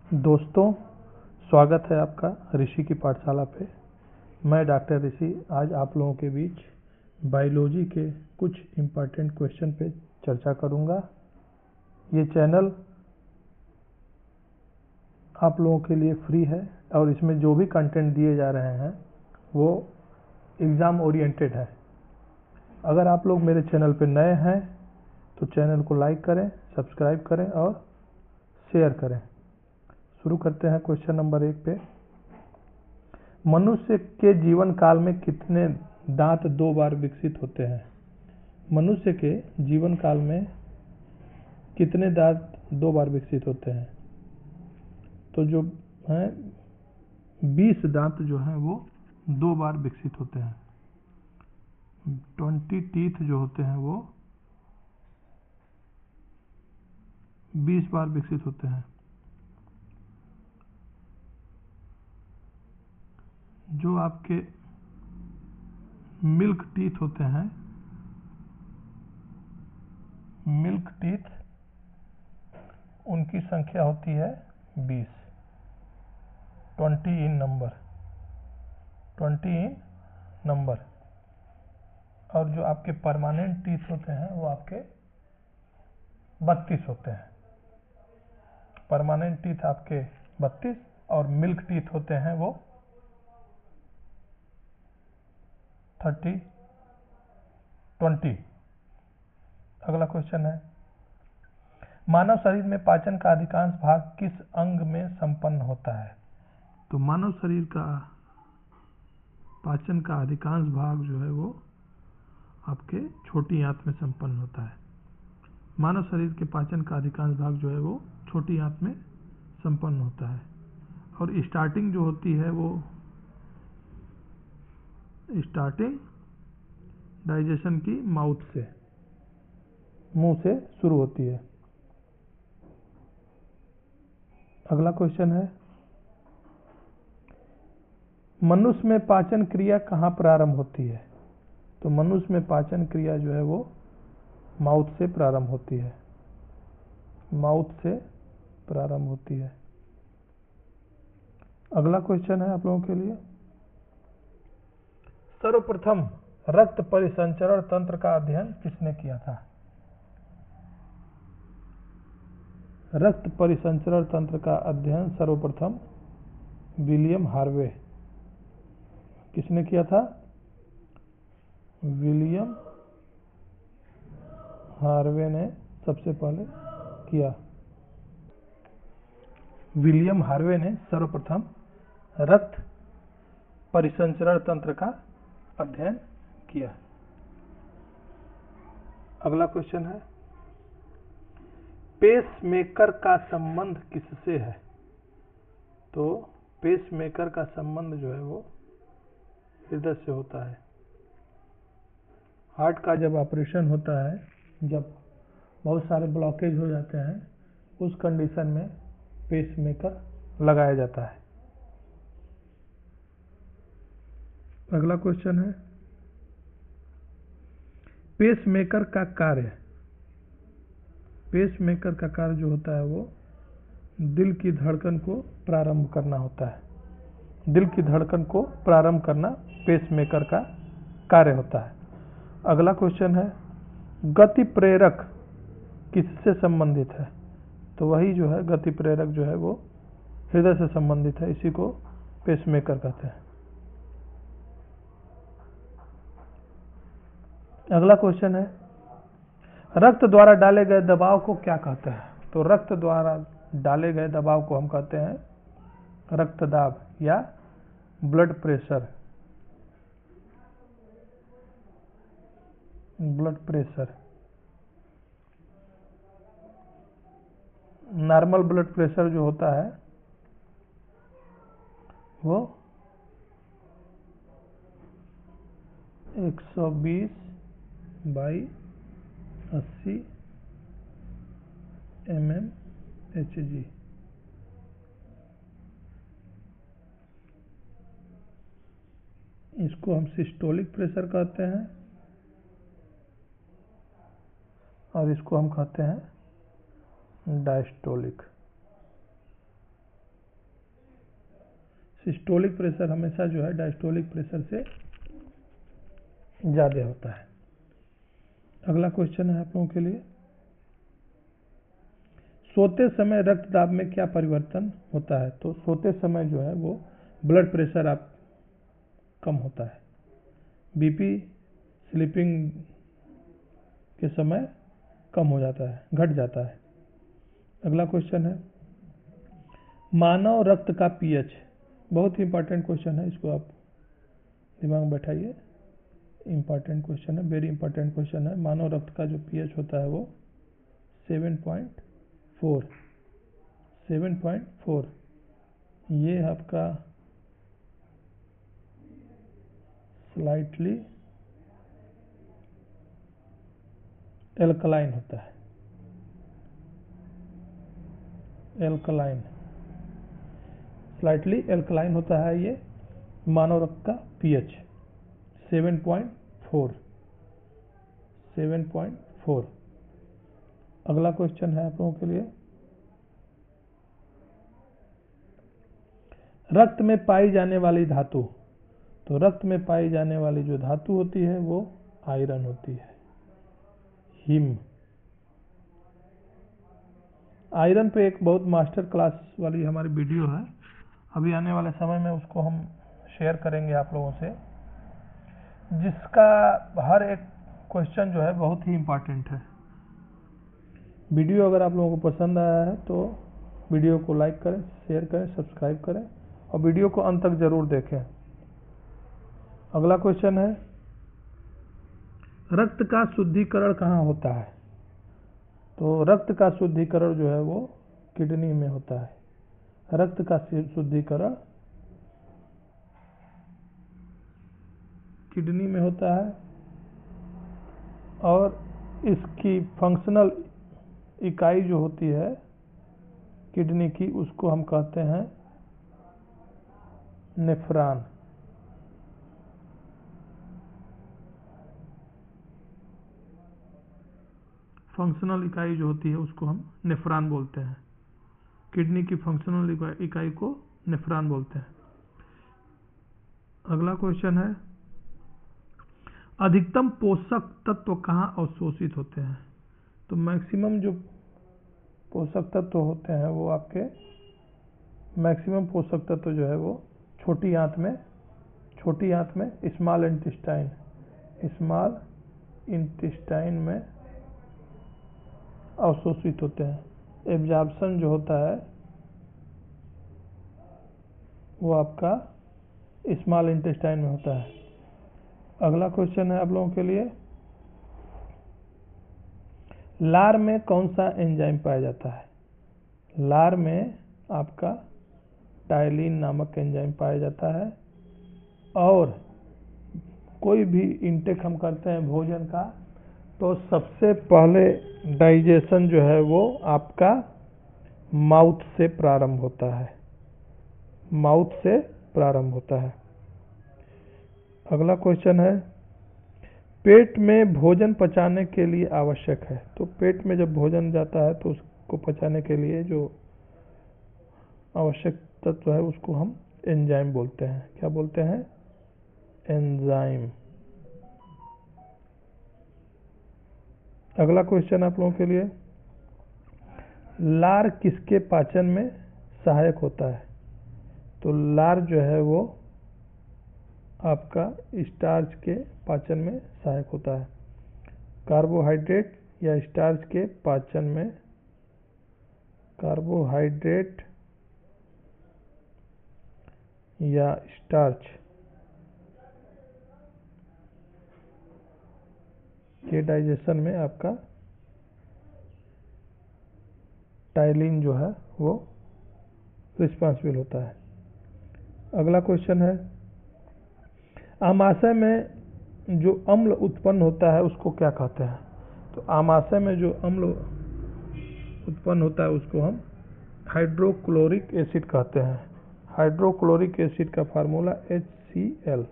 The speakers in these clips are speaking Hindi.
दोस्तों, स्वागत है आपका ऋषि की पाठशाला पे। मैं डॉक्टर ऋषि आज आप लोगों के बीच बायोलॉजी के कुछ इम्पोर्टेंट क्वेश्चन पे चर्चा करूंगा। ये चैनल आप लोगों के लिए फ्री है और इसमें जो भी कंटेंट दिए जा रहे हैं वो एग्ज़ाम ओरिएंटेड है। अगर आप लोग मेरे चैनल पे नए हैं तो चैनल को लाइक करें, सब्सक्राइब करें और शेयर करें। शुरू करते हैं क्वेश्चन नंबर 1 पे। मनुष्य के जीवन काल में कितने दांत 2 बार विकसित होते हैं? मनुष्य के जीवन काल में कितने दांत 2 बार विकसित होते हैं? तो जो हैं 20 दांत जो हैं वो 2 बार विकसित होते हैं। 20 टीथ जो होते हैं वो 20 बार विकसित होते हैं। जो आपके मिल्क टीथ होते हैं, मिल्क टीथ, उनकी संख्या होती है 20 इन नंबर। और जो आपके परमानेंट टीथ होते हैं वो आपके 32 होते हैं। परमानेंट टीथ आपके 32 और मिल्क टीथ होते हैं वो 20। अगला क्वेश्चन है, मानव शरीर में पाचन का अधिकांश भाग किस अंग में संपन्न होता है? तो मानव शरीर का पाचन का अधिकांश भाग जो है वो आपके छोटी आंत में संपन्न होता है। मानव शरीर के पाचन का अधिकांश भाग जो है वो छोटी आंत में संपन्न होता है। और स्टार्टिंग जो होती है वो स्टार्टिंग डाइजेशन की माउथ से, मुंह से शुरू होती है। अगला क्वेश्चन है, मनुष्य में पाचन क्रिया कहाँ प्रारंभ होती है? तो मनुष्य में पाचन क्रिया जो है वो माउथ से प्रारंभ होती है। माउथ से प्रारंभ होती है। अगला क्वेश्चन है आप लोगों के लिए, सर्वप्रथम रक्त परिसंचरण तंत्र का अध्ययन किसने किया था? रक्त परिसंचरण तंत्र का अध्ययन सर्वप्रथम विलियम हार्वे। किसने किया था? विलियम हार्वे ने सबसे पहले किया। विलियम हार्वे ने सर्वप्रथम रक्त परिसंचरण तंत्र का अध्ययन किया। अगला क्वेश्चन है, पेसमेकर का संबंध किससे है? तो पेसमेकर का संबंध जो है वो हृदय से होता है। हार्ट का जब ऑपरेशन होता है, जब बहुत सारे ब्लॉकेज हो जाते हैं, उस कंडीशन में पेसमेकर लगाया जाता है। अगला क्वेश्चन है, पेसमेकर का कार्य। पेसमेकर का कार्य जो होता है वो दिल की धड़कन को प्रारंभ करना होता है। दिल की धड़कन को प्रारंभ करना पेसमेकर का कार्य होता है। अगला क्वेश्चन है, गति प्रेरक किससे संबंधित है? तो वही जो है गति प्रेरक जो है वो हृदय से संबंधित है। इसी को पेसमेकर कहते हैं। अगला क्वेश्चन है, रक्त द्वारा डाले गए दबाव को क्या कहते हैं? तो रक्त द्वारा डाले गए दबाव को हम कहते हैं रक्तदाब या blood pressure. Blood pressure, normal blood pressure जो होता है वो 120/80 mmHg। इसको हम सिस्टोलिक प्रेशर कहते हैं और इसको हम कहते हैं डायस्टोलिक। सिस्टोलिक प्रेशर हमेशा जो है डायस्टोलिक प्रेशर से ज़्यादा होता है। अगला क्वेश्चन है आप लोगों के लिए, सोते समय रक्त दाब में क्या परिवर्तन होता है? तो सोते समय जो है वो ब्लड प्रेशर आप कम होता है, बीपी स्लीपिंग के समय कम हो जाता है, घट जाता है। अगला क्वेश्चन है, मानव रक्त का पीएच, बहुत ही इंपॉर्टेंट क्वेश्चन है, इसको आप दिमाग में बैठाइए, इंपॉर्टेंट क्वेश्चन है, वेरी इंपॉर्टेंट क्वेश्चन है। मानव रक्त का जो पीएच होता है वो 7.4, ये आपका स्लाइटली एल्कलाइन होता है, एल्कलाइन, स्लाइटली एल्कलाइन होता है ये मानव रक्त का पीएच 7.4। अगला क्वेश्चन है आप लोगों के लिए, रक्त में पाई जाने वाली धातु, तो रक्त में पाई जाने वाली जो धातु होती है वो आयरन होती है, हिम। आयरन पे एक बहुत मास्टर क्लास वाली हमारी वीडियो है, अभी आने वाले समय में उसको हम शेयर करेंगे आप लोगों से, जिसका हर एक क्वेश्चन जो है बहुत ही इम्पोर्टेंट है। वीडियो अगर आप लोगों को पसंद आया है तो वीडियो को लाइक करें, शेयर करें, सब्सक्राइब करें और वीडियो को अंत तक जरूर देखें। अगला क्वेश्चन है, रक्त का शुद्धिकरण कहाँ होता है? तो रक्त का शुद्धिकरण जो है वो किडनी में होता है, रक्त का शुद्धिकरण किडनी में होता है और इसकी फंक्शनल इकाई जो होती है किडनी की उसको हम कहते हैं नेफ्रॉन। फंक्शनल इकाई जो होती है उसको हम नेफ्रॉन बोलते हैं, किडनी की फंक्शनल इकाई को नेफ्रॉन बोलते हैं। अगला क्वेश्चन है, अधिकतम पोषक तत्व कहाँ अवशोषित होते हैं? तो मैक्सिमम जो पोषक तत्व होते हैं वो आपके मैक्सिमम पोषक तत्व जो है वो छोटी आंत में स्मॉल इंटेस्टाइन में अवशोषित होते हैं। एब्जॉर्प्शन जो होता है वो आपका स्मॉल इंटेस्टाइन में होता है। अगला क्वेश्चन है आप लोगों के लिए, लार में कौन सा एंजाइम पाया जाता है? लार में आपका टाइलिन नामक एंजाइम पाया जाता है और कोई भी इंटेक हम करते हैं भोजन का तो सबसे पहले डाइजेशन जो है वो आपका माउथ से प्रारंभ होता है, अगला क्वेश्चन है, पेट में भोजन पचाने के लिए आवश्यक है। तो पेट में जब भोजन जाता है तो उसको पचाने के लिए जो आवश्यक तत्व है उसको हम एंजाइम बोलते हैं। क्या बोलते हैं? एंजाइम। अगला क्वेश्चन आप लोगों के लिए, लार किसके पाचन में सहायक होता है? तो लार जो है वो आपका स्टार्च के पाचन में सहायक होता है। कार्बोहाइड्रेट या स्टार्च के पाचन में, कार्बोहाइड्रेट या स्टार्च के डाइजेशन में आपका टाइलिन जो है वो रिस्पॉन्सिबल होता है। अगला क्वेश्चन है, आमाशय में जो अम्ल उत्पन्न होता है उसको क्या कहते हैं? तो आमाशय में जो अम्ल उत्पन्न होता है उसको हम हाइड्रोक्लोरिक एसिड कहते हैं। हाइड्रोक्लोरिक एसिड का फार्मूला HCl।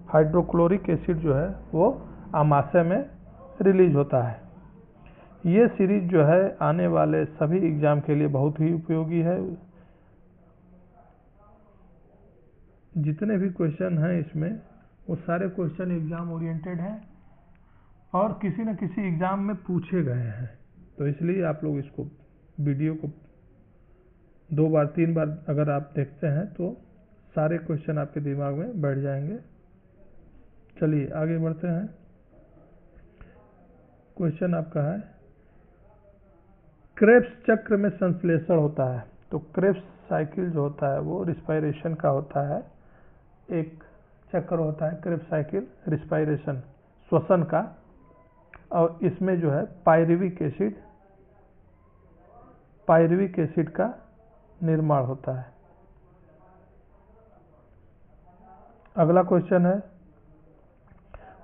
हाइड्रोक्लोरिक एसिड जो है वो आमाशय में रिलीज होता है। ये सीरीज जो है आने वाले सभी एग्जाम के लिए बहुत ही उपयोगी है। जितने भी क्वेश्चन हैं इसमें वो सारे क्वेश्चन एग्ज़ाम ओरिएंटेड हैं और किसी न किसी एग्ज़ाम में पूछे गए हैं। तो इसलिए आप लोग इसको वीडियो को 2 बार 3 बार अगर आप देखते हैं तो सारे क्वेश्चन आपके दिमाग में बैठ जाएंगे। चलिए आगे बढ़ते हैं। क्वेश्चन आपका है, क्रेब्स चक्र में संश्लेषण होता है। तो क्रेब्स साइकिल जो होता है वो रिस्पायरेशन का होता है, एक चक्र होता है क्रेब्स साइकिल रिस्पायरेशन श्वसन का, और इसमें जो है पायरुविक एसिड का निर्माण होता है। अगला क्वेश्चन है,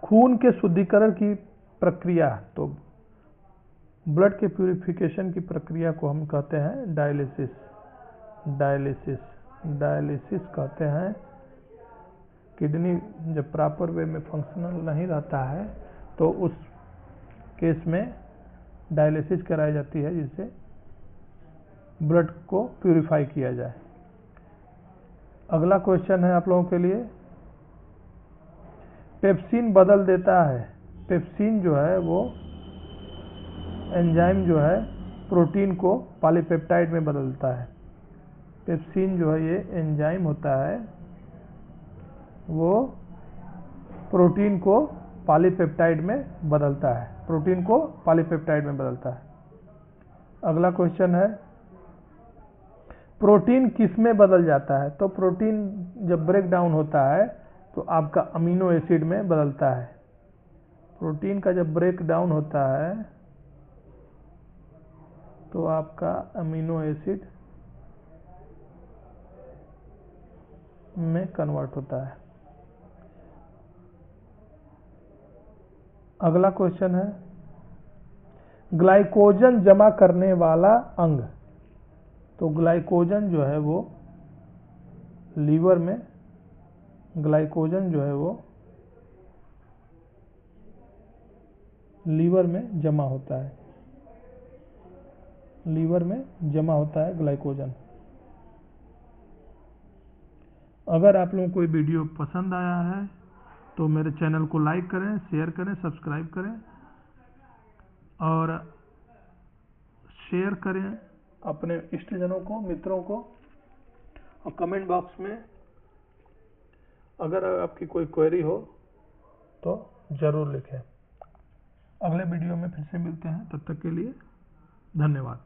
खून के शुद्धिकरण की प्रक्रिया। तो ब्लड के प्यूरिफिकेशन की प्रक्रिया को हम कहते हैं डायलिसिस कहते हैं। किडनी जब प्रॉपर वे में फंक्शनल नहीं रहता है तो उस केस में डायलिसिस कराई जाती है, जिससे ब्लड को प्यूरिफाई किया जाए। अगला क्वेश्चन है आप लोगों के लिए, पेप्सिन बदल देता है। पेप्सिन जो है वो एंजाइम जो है प्रोटीन को पॉलीपेप्टाइड में बदलता है। पेप्सिन जो है ये एंजाइम होता है, वो प्रोटीन को पॉलीपेप्टाइड में बदलता है। अगला क्वेश्चन है, प्रोटीन किस में बदल जाता है। तो प्रोटीन जब ब्रेक डाउन होता है तो आपका अमीनो एसिड में बदलता है। प्रोटीन का जब ब्रेक डाउन होता है तो आपका अमीनो एसिड में कन्वर्ट होता है। अगला क्वेश्चन है, ग्लाइकोजन जमा करने वाला अंग। तो ग्लाइकोजन जो है वो लीवर में जमा होता है। ग्लाइकोजन। अगर आप लोगों को ये वीडियो पसंद आया है तो मेरे चैनल को लाइक करें, शेयर करें, सब्सक्राइब करें और शेयर करें अपने इष्टजनों को, मित्रों को। और कमेंट बॉक्स में अगर आपकी कोई क्वेरी हो तो ज़रूर लिखें। अगले वीडियो में फिर से मिलते हैं, तब तक के लिए धन्यवाद।